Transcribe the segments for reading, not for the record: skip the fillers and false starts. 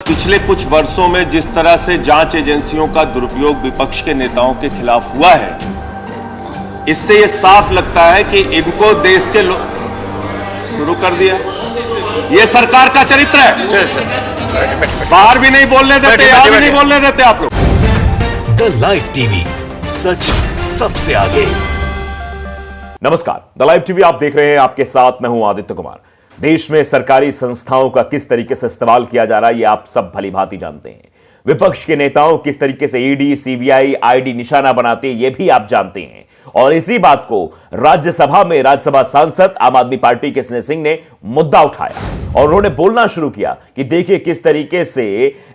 पिछले कुछ वर्षों में जिस तरह से जांच एजेंसियों का दुरुपयोग विपक्ष के नेताओं के खिलाफ हुआ है, इससे यह साफ लगता है कि इनको देश के लोग शुरू कर दिया। यह सरकार का चरित्र है। बाहर भी नहीं बोलने देते, यहां भी नहीं बोलने देते आप लोग। द लाइव टीवी, सच सबसे आगे। नमस्कार, द लाइव टीवी आप देख रहे हैं। आपके साथ मैं हूं आदित्य कुमार। देश में सरकारी संस्थाओं का किस तरीके से इस्तेमाल किया जा रहा है, यह आप सब भली भांति जानते हैं। विपक्ष के नेताओं किस तरीके से ईडी, सीबीआई, आईडी निशाना बनाते हैं, यह भी आप जानते हैं। और इसी बात को राज्यसभा में राज्यसभा सांसद आम आदमी पार्टी के संजय सिंह ने मुद्दा उठाया और उन्होंने बोलना शुरू किया कि देखिए किस तरीके से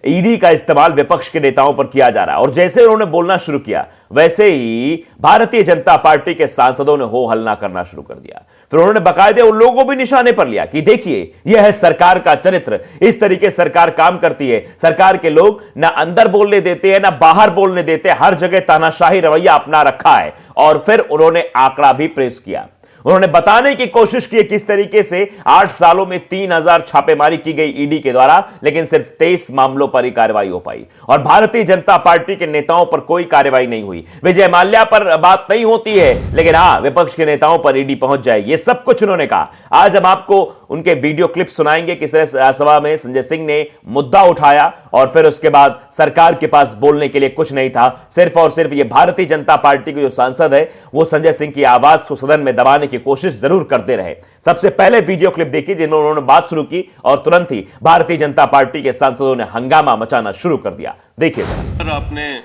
ईडी का इस्तेमाल विपक्ष के नेताओं पर किया जा रहा है। और जैसे उन्होंने बोलना शुरू किया, वैसे ही भारतीय जनता पार्टी के सांसदों ने हो हल्ला करना शुरू कर दिया। फिर उन्होंने बाकायदे उन लोगों को भी निशाने पर लिया कि देखिए यह है सरकार का चरित्र, इस तरीके से सरकार काम करती है। सरकार के लोग ना अंदर बोलने देते हैं, ना बाहर बोलने देते, हर जगह तानाशाही रवैया अपना रखा है। और फिर उन्होंने आंकड़ा भी पेश किया। उन्होंने बताने की कोशिश की किस तरीके से 8 सालों में 3000 छापेमारी की गई ईडी के द्वारा, लेकिन सिर्फ 23 मामलों पर ही कार्रवाई हो पाई। और भारतीय जनता पार्टी के नेताओं पर कोई कार्रवाई नहीं हुई। विजय माल्या पर बात नहीं होती है, लेकिन हां, विपक्ष के नेताओं पर ईडी पहुंच जाए, ये सब कुछ उन्होंने कहा। आज हम आपको उनके वीडियो क्लिप सुनाएंगे, किस तरह राज्यसभा में संजय सिंह ने मुद्दा उठाया और फिर उसके बाद सरकार के पास बोलने के लिए कुछ नहीं था। सिर्फ और सिर्फ ये भारतीय जनता पार्टी के जो सांसद है, वो संजय सिंह की आवाज को सदन में दबाने की कोशिश जरूर करते रहे। सबसे पहले वीडियो क्लिप देखिए जिनमें उन्होंने बात शुरू की और तुरंत ही भारतीय जनता पार्टी के सांसदों ने हंगामा मचाना शुरू कर दिया। देखिए सर, आपने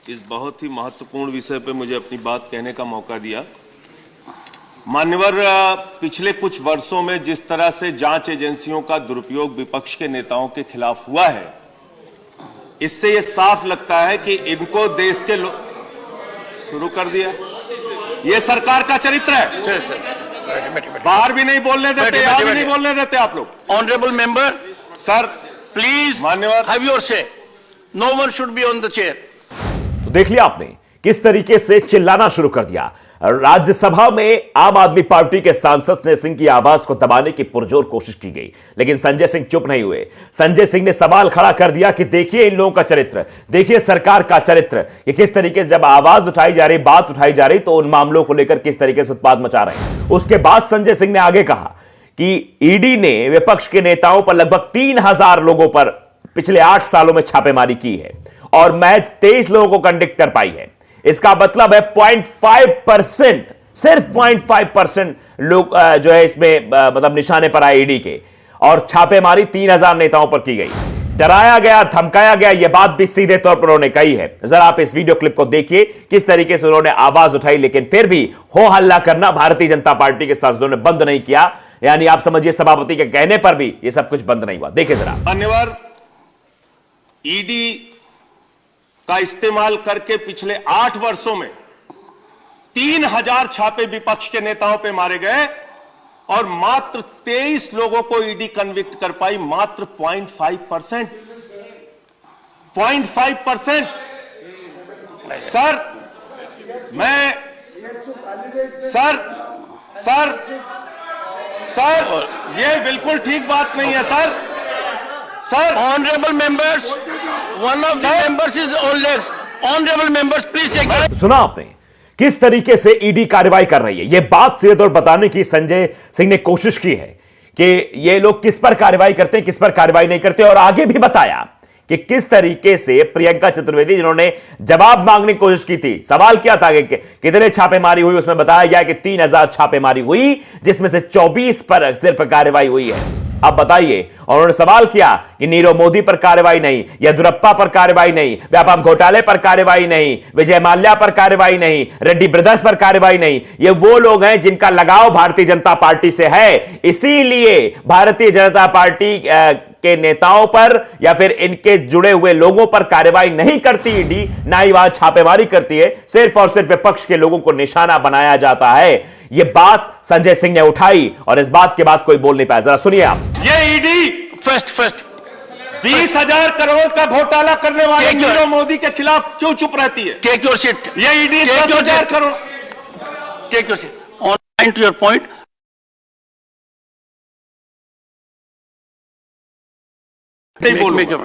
इस बहुत ही महत्वपूर्ण विषय पे मुझे अपनी बात कहने का मौका दिया। मान्यवर, पिछले कुछ वर्षों में जिस तरह से जांच एजेंसियों का दुरुपयोग विपक्ष के नेताओं के खिलाफ हुआ है, इससे यह साफ लगता है कि इनको देश के लोग शुरू कर दिया। यह सरकार का चरित्र है। बाहर भी नहीं बोलने देते, यहां भी नहीं बोलने देते आप लोग। ऑनरेबल मेंबर सर, प्लीज मान्यवर, have your seat. No one should be on the chair. तो देख लिया आपने किस तरीके से चिल्लाना शुरू कर दिया। राज्यसभा में आम आदमी पार्टी के सांसद संजय सिंह की आवाज को दबाने की पुरजोर कोशिश की गई, लेकिन संजय सिंह चुप नहीं हुए। संजय सिंह ने सवाल खड़ा कर दिया कि देखिए इन लोगों का चरित्र, देखिए सरकार का चरित्र, ये किस तरीके से जब आवाज उठाई जा रही, बात उठाई जा रही, तो उन मामलों को लेकर किस तरीके से उत्पाद मचा रहे हैं। उसके बाद संजय सिंह ने आगे कहा कि ईडी ने विपक्ष के नेताओं पर लगभग 3000 लोगों पर पिछले 8 सालों में छापेमारी की है और महज 23 लोगों को कंविक्ट कर पाई है। इसका मतलब है 0.5%, सिर्फ 0.5% लोग जो है इसमें मतलब निशाने पर आए ईडी के। और छापेमारी 3000 नेताओं पर की गई। डराया गया, धमकाया गया, यह बात भी सीधे तौर पर उन्होंने कही है। जरा आप इस वीडियो क्लिप को देखिए किस तरीके से उन्होंने आवाज उठाई, लेकिन फिर भी हो हल्ला करना भारतीय जनता पार्टी के सांसदों ने बंद नहीं किया। यानी आप समझिए सभापति के कहने पर भी यह सब कुछ बंद नहीं हुआ। देखिए जरा। धन्यवाद। ईडी का इस्तेमाल करके पिछले 8 वर्षों में 3000 छापे विपक्ष के नेताओं पे मारे गए और मात्र 23 लोगों को ईडी कन्विक्ट कर पाई। मात्र 0.5%। 0.5%। सर, मैं सर, ये बिल्कुल ठीक बात नहीं है sir. Sir, honourable members, one of the members is on legs. Honourable members please take. सुना आपने किस तरीके से ईडी कार्रवाई कर रही है। यह बात सीधे तौर बताने की संजय सिंह ने कोशिश की है कि ये लोग किस पर कार्रवाई करते हैं, किस पर कार्रवाई नहीं करते। और आगे भी बताया कि किस तरीके से प्रियंका चतुर्वेदी, जिन्होंने जवाब मांगने की कोशिश की थी, सवाल किया था कि कितने छापेमारी हुई, उसमें बताया गया कि 3000 छापेमारी हुई, जिसमें से 24 पर सिर्फ कार्रवाई हुई है। अब बताइए। और उन्होंने सवाल किया कि नीरव मोदी पर कार्रवाई नहीं, येदियुरप्पा पर कार्रवाई नहीं, व्यापम घोटाले पर कार्रवाई नहीं, विजय माल्या पर कार्रवाई नहीं, रेड्डी ब्रदर्स पर कार्रवाई नहीं। ये वो लोग हैं जिनका लगाव भारतीय जनता पार्टी से है। इसीलिए भारतीय जनता पार्टी के नेताओं पर या फिर इनके जुड़े हुए लोगों पर कार्रवाई नहीं करती ईडी, ना ही वहां छापेमारी करती है। सिर्फ और सिर्फ विपक्ष के लोगों को निशाना बनाया जाता है। यह बात संजय सिंह ने उठाई और इस बात के बाद कोई बोल नहीं पाया। जरा सुनिए आप। ये ईडी फर्स्ट 20,000 करोड़ का घोटाला करने वाले नीरव मोदी के खिलाफ क्यों चुप रहती है? Take your seat. ये ED 10,000 crore. Take your seat. On to your point. नहीं बोलूंगा,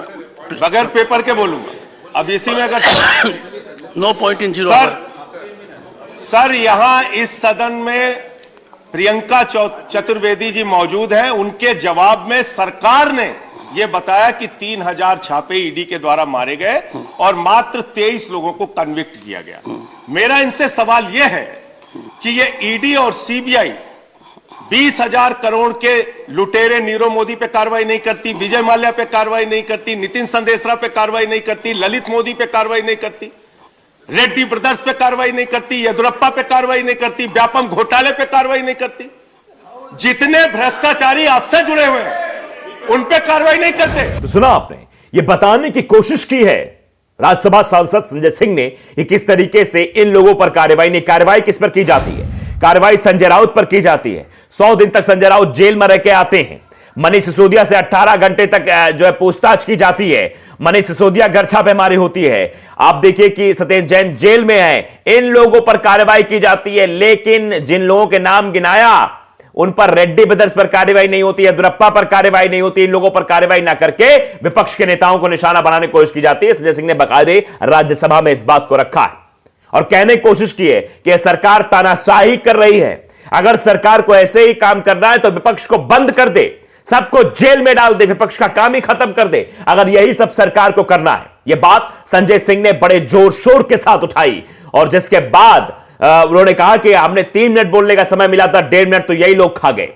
बगैर पेपर के बोलूंगा। अब इसी में अगर no point in zero. Sir यहां इस सदन में प्रियंका चतुर्वेदी जी मौजूद हैं। उनके जवाब में सरकार ने यह बताया कि 3000 छापे ईडी के द्वारा मारे गए और मात्र 23 लोगों को कन्विक्ट किया गया। मेरा इनसे सवाल यह है कि यह ईडी और सीबीआई 20,000 करोड़ के लुटेरे नीरव मोदी पे कार्रवाई नहीं करती, विजय माल्या पे कार्रवाई नहीं करती, नितिन संदेशरा पे कार्रवाई नहीं करती, ललित मोदी पे कार्रवाई नहीं करती, रेड्डी ब्रदर्स पे कार्रवाई नहीं करती, येदुरप्पा पे कार्रवाई नहीं करती, व्यापम घोटाले पे कार्रवाई नहीं करती। जितने भ्रष्टाचारी आपसे जुड़े हुए हैं उन पे कार्रवाई नहीं करते। तो सुना आपने, ये बताने की कोशिश की है राज्यसभा सांसद संजय सिंह ने कि किस तरीके से इन लोगों पर कार्रवाई नहीं, कार्रवाई किस पर की जाती है, कार्रवाई संजय राउत पर की जाती है। 100 दिन तक संजय राउत जेल में रह के आते हैं। मनीष सिसोदिया से 18 घंटे तक जो है पूछताछ की जाती है। मनीष सिसोदिया घर छापेमारी होती है। आप देखिए कि सत्येंद्र जैन जेल में है, इन लोगों पर कार्रवाई की जाती है। लेकिन जिन लोगों के नाम गिनाया उन पर, रेड्डी ब्रदर्स पर कार्रवाई नहीं होती है, येदुरप्पा पर कार्रवाई नहीं होती, इन लोगों पर कार्रवाई ना करके विपक्ष के नेताओं को निशाना बनाने की कोशिश की जाती है। संजय सिंह ने बाकायदे राज्यसभा में इस बात को रखा है और कहने की कोशिश की है कि सरकार तानाशाही कर रही है। अगर सरकार को ऐसे ही काम करना है तो विपक्ष को बंद कर दे, सबको जेल में डाल दे, विपक्ष का काम ही खत्म कर दे, अगर यही सब सरकार को करना है। यह बात संजय सिंह ने बड़े जोर शोर के साथ उठाई और जिसके बाद उन्होंने कहा कि हमने 3 मिनट बोलने का समय मिला था, 1.5 मिनट तो यही लोग खा गए।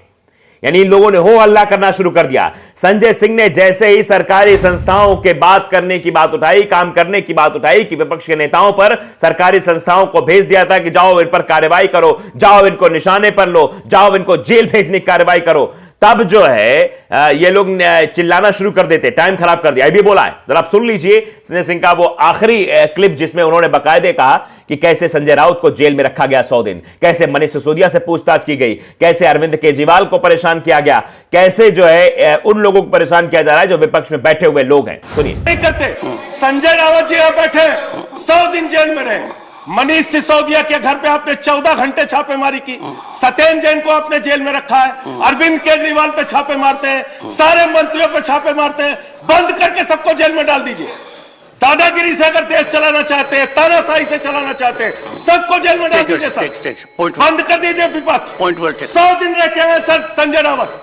यानी इन लोगों ने हो हल्ला करना शुरू कर दिया। संजय सिंह ने जैसे ही सरकारी संस्थाओं के बात करने की बात उठाई, काम करने की बात उठाई कि विपक्ष के नेताओं पर सरकारी संस्थाओं को भेज दिया था कि जाओ इन पर कार्रवाई करो, जाओ इनको निशाने पर लो, जाओ इनको जेल भेजने की कार्रवाई करो, तब जो है ये लोग चिल्लाना शुरू कर देते, टाइम खराब कर दिया। ये भी बोला है, जरा आप सुन लीजिए संजय सिंह का वो आखिरी क्लिप जिसमें उन्होंने बाकायदे कहा कि कैसे संजय राउत को जेल में रखा गया 100 दिन, कैसे मनीष सिसोदिया से पूछताछ की गई, कैसे अरविंद केजरीवाल को परेशान किया गया, कैसे जो है उन लोगों को परेशान किया जा रहा है जो विपक्ष में बैठे हुए लोग हैं। सुनिए। नहीं करते। संजय रावत जी यहां बैठे 100 दिन जेल में रहे। मनीष सिसोदिया के घर पे आपने 14 घंटे छापेमारी की। सत्येंद्र जैन को आपने जेल में रखा है। अरविंद केजरीवाल पे छापे मारते हैं, सारे मंत्रियों पे छापे मारते हैं। बंद करके सबको जेल में डाल दीजिए। दादागिरी से अगर देश चलाना चाहते हैं, तानाशाही से चलाना चाहते हैं, सबको जेल में डाल दीजिए सर। बंद कर दीजिए विपक्ष। 100 दिन रह के आए sir Sanjay Rawat.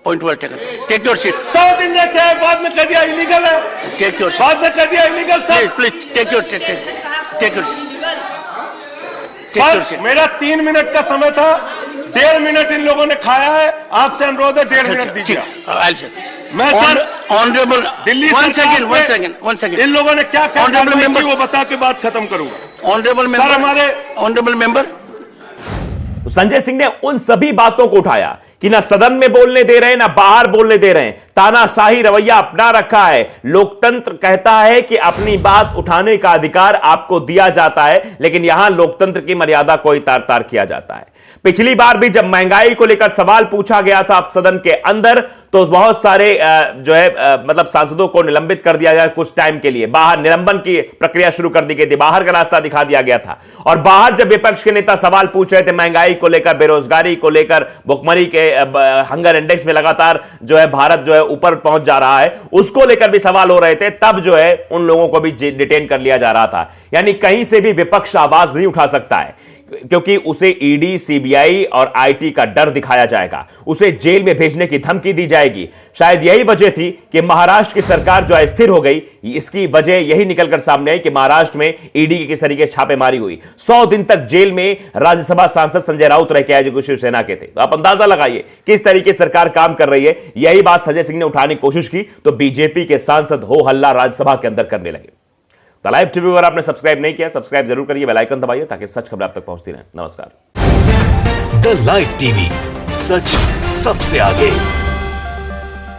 Point well taken. Take your seat. 100 दिन रह के आए, बाद में कह दिया इलीगल है। Take your seat. बाद में कह दिया illegal sir. Please take your seat. Sir मेरा 3 मिनट का समय था, 1.5 मिनट इन लोगों ने खाया है। आपसे अनुरोध है 1.5 मिनट दीजिए। मैं सर ऑनरेबल दिल्ली वन सरकार सेकंड इन लोगों ने क्या Honorable member. वो बता के बात खत्म करूंगा। ऑनरेबल सर मेंबर, हमारे ऑनरेबल मेंबर। तो संजय सिंह ने उन सभी बातों को उठाया कि ना सदन में बोलने दे रहे हैं, ना बाहर बोलने दे रहे हैं, तानाशाही रवैया अपना रखा है। लोकतंत्र कहता है कि अपनी बात उठाने का अधिकार आपको दिया जाता है, लेकिन यहां लोकतंत्र की मर्यादा को ही तार तार किया जाता है। पिछली बार भी जब महंगाई को लेकर सवाल पूछा गया था सदन के अंदर, तो बहुत सारे जो है मतलब सांसदों को निलंबित कर दिया गया कुछ टाइम के लिए, बाहर निलंबन की प्रक्रिया शुरू कर दी गई थी, बाहर का रास्ता दिखा दिया गया था। और बाहर जब विपक्ष के नेता सवाल पूछ रहे थे महंगाई को लेकर, बेरोजगारी को लेकर, भुखमरी के हंगर इंडेक्स में लगातार जो है भारत जो है ऊपर पहुंच जा रहा है, उसको लेकर भी सवाल हो रहे थे, तब जो है उन लोगों को भी डिटेन कर लिया जा रहा था। यानी कहीं से भी विपक्ष आवाज नहीं उठा सकता है, क्योंकि उसे ईडी, सीबीआई और आईटी का डर दिखाया जाएगा, उसे जेल में भेजने की धमकी दी जाएगी। शायद यही वजह थी कि महाराष्ट्र की सरकार जो अस्थिर हो गई, इसकी वजह यही निकलकर सामने आई कि महाराष्ट्र में ईडी की किस तरीके से छापेमारी हुई। 100 दिन तक जेल में राज्यसभा सांसद संजय राउत रह के आए जो शिवसेना के थे। तो आप अंदाजा लगाइए किस तरीके सरकार काम कर रही है। यही बात संजय सिंह ने उठाने की कोशिश की तो बीजेपी के सांसद हो हल्ला राज्यसभा के अंदर करने लगे। द लाइव टीवी अगर आपने सब्सक्राइब नहीं किया, सब्सक्राइब जरूर करिए, बेल आइकन दबाइए ताकि सच खबर आप तक पहुंचती रहे। नमस्कार। द लाइव टीवी, सच सबसे आगे।